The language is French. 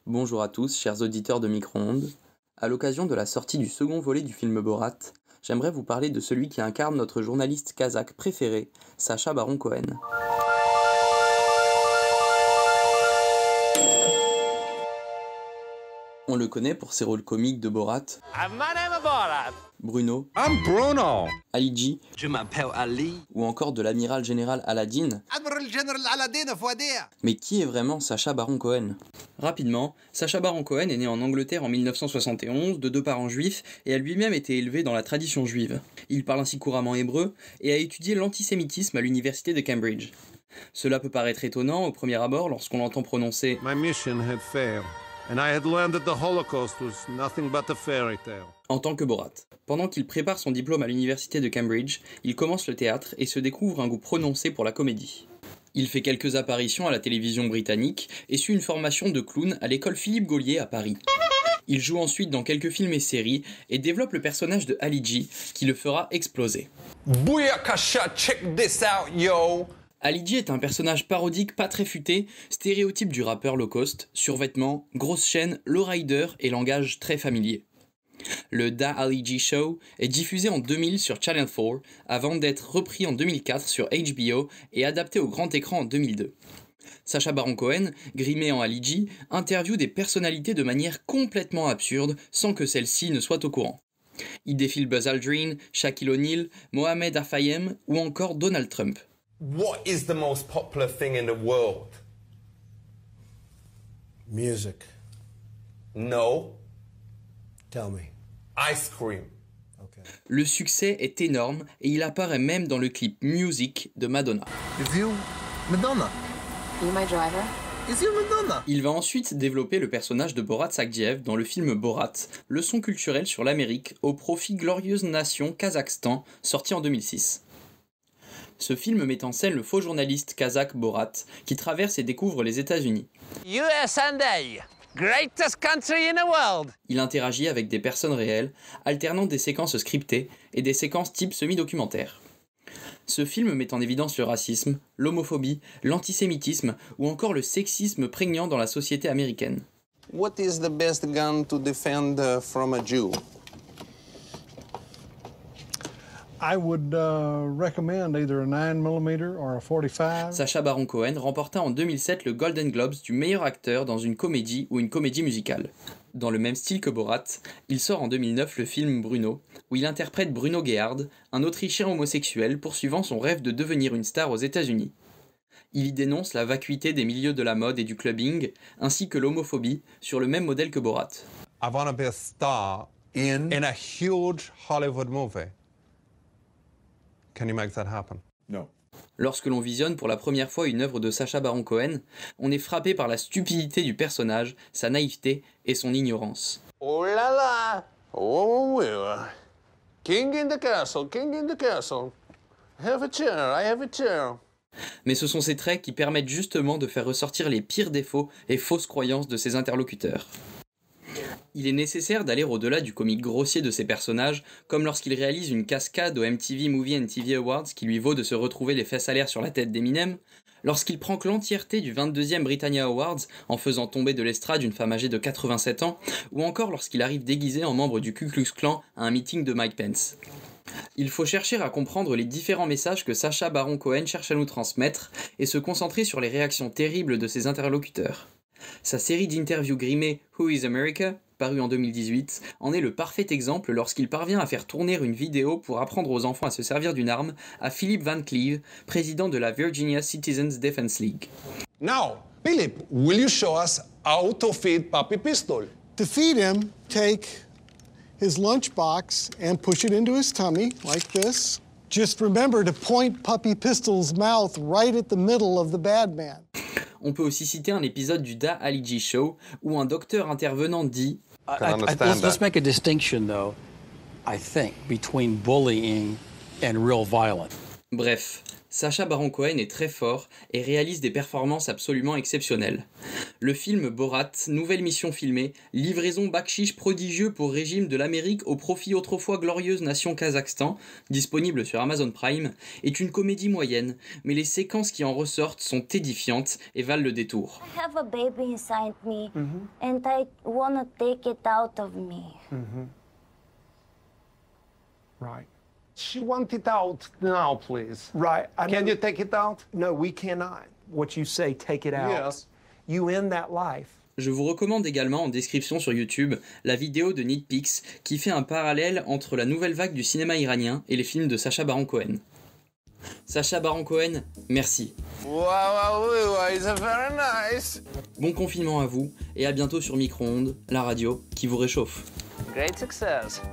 Bonjour à tous, chers auditeurs de Micro-ondes. À l'occasion de la sortie du second volet du film Borat, j'aimerais vous parler de celui qui incarne notre journaliste kazakh préféré, Sacha Baron Cohen. On le connaît pour ses rôles comiques de Borat, Bruno, I'm Bruno. Ali G, Je m'appelle Ali. ou encore de l'amiral général Aladdin. Mais qui est vraiment Sacha Baron Cohen ? Rapidement, Sacha Baron Cohen est né en Angleterre en 1971 de deux parents juifs et a lui-même été élevé dans la tradition juive. Il parle ainsi couramment hébreu et a étudié l'antisémitisme à l'université de Cambridge. Cela peut paraître étonnant au premier abord lorsqu'on l'entend prononcer My mission had failed, and I had learned that the Holocaust was nothing but a fairy tale. en tant que Borat. Pendant qu'il prépare son diplôme à l'université de Cambridge, il commence le théâtre et se découvre un goût prononcé pour la comédie. Il fait quelques apparitions à la télévision britannique et suit une formation de clown à l'école Philippe Gaulier à Paris. Il joue ensuite dans quelques films et séries et développe le personnage de Ali G qui le fera exploser. Booyakasha, check this out, yo! Ali G est un personnage parodique pas très futé, stéréotype du rappeur low cost, survêtement, grosse chaîne, lowrider et langage très familier. Le Da Ali G Show est diffusé en 2000 sur Channel 4 avant d'être repris en 2004 sur HBO et adapté au grand écran en 2002. Sacha Baron Cohen, grimé en Ali G, interviewe des personnalités de manière complètement absurde sans que celles-ci ne soient au courant. Il défile Buzz Aldrin, Shaquille O'Neal, Mohamed Afayem ou encore Donald Trump. What is the most popular thing in the world? Music. No. Tell me. Ice cream. Okay. Le succès est énorme et il apparaît même dans le clip Music de Madonna. Is you Madonna? You my driver? Is you Madonna? Il va ensuite développer le personnage de Borat Sagdiyev dans le film Borat, leçon culturelle sur l'Amérique au profit glorieuse nation Kazakhstan, sorti en 2006. Ce film met en scène le faux journaliste kazakh Borat qui traverse et découvre les États-Unis. USA, greatest country in the world. Il interagit avec des personnes réelles, alternant des séquences scriptées et des séquences type semi-documentaire. Ce film met en évidence le racisme, l'homophobie, l'antisémitisme ou encore le sexisme prégnant dans la société américaine. What is the best gun to defend from a Jew? I would recommend either a 9mm or a 45. Sacha Baron Cohen remporta en 2007 le Golden Globes du meilleur acteur dans une comédie ou une comédie musicale. Dans le même style que Borat, il sort en 2009 le film Bruno, où il interprète Bruno Gehard, un Autrichien homosexuel poursuivant son rêve de devenir une star aux États-Unis. Il y dénonce la vacuité des milieux de la mode et du clubbing, ainsi que l'homophobie, sur le même modèle que Borat. I want to be a star in a huge Hollywood movie. Can you make that happen? No. Lorsque l'on visionne pour la première fois une œuvre de Sacha Baron Cohen, on est frappé par la stupidité du personnage, sa naïveté et son ignorance. Oh la la! Oh, king in the castle, king in the castle. Have a chair, I have a chair. Mais ce sont ces traits qui permettent justement de faire ressortir les pires défauts et fausses croyances de ses interlocuteurs. Il est nécessaire d'aller au-delà du comique grossier de ses personnages, comme lorsqu'il réalise une cascade aux MTV Movie and TV Awards qui lui vaut de se retrouver les fesses à l'air sur la tête d'Eminem, lorsqu'il prend l'entièreté du 22e Britannia Awards en faisant tomber de l'estrade une femme âgée de 87 ans, ou encore lorsqu'il arrive déguisé en membre du Ku Klux Klan à un meeting de Mike Pence. Il faut chercher à comprendre les différents messages que Sacha Baron Cohen cherche à nous transmettre et se concentrer sur les réactions terribles de ses interlocuteurs. Sa série d'interviews grimées Who is America, parue en 2018, en est le parfait exemple lorsqu'il parvient à faire tourner une vidéo pour apprendre aux enfants à se servir d'une arme à Philip Van Cleve, président de la Virginia Citizens Defense League. Now, Philip, will you show us how to feed Puppy Pistol? To feed him, take his lunchbox and push it into his tummy like this. Just remember to point Puppy Pistol's mouth right at the middle of the bad man. On peut aussi citer un épisode du Da Ali G Show où un docteur intervenant dit let's make a distinction, though, I think, between bullying and real violence. Bref, Sacha Baron Cohen est très fort et réalise des performances absolument exceptionnelles. Le film Borat, nouvelle mission filmée, livraison bakchiche prodigieux pour régime de l'Amérique au profit autrefois glorieuse nation Kazakhstan, disponible sur Amazon Prime, est une comédie moyenne, mais les séquences qui en ressortent sont édifiantes et valent le détour. I have a baby inside me, and I want to take it out of me. Right. She wants it out now, please. Right. Can you take it out? No, we cannot. What you say, take it out. Yes. You end that life. Je vous recommande également en description sur YouTube la vidéo de Nitpix qui fait un parallèle entre la nouvelle vague du cinéma iranien et les films de Sacha Baron Cohen. Sacha Baron Cohen, merci. Wow, it's very nice. Bon confinement à vous et à bientôt sur Micro-ondes, la radio qui vous réchauffe. Great success.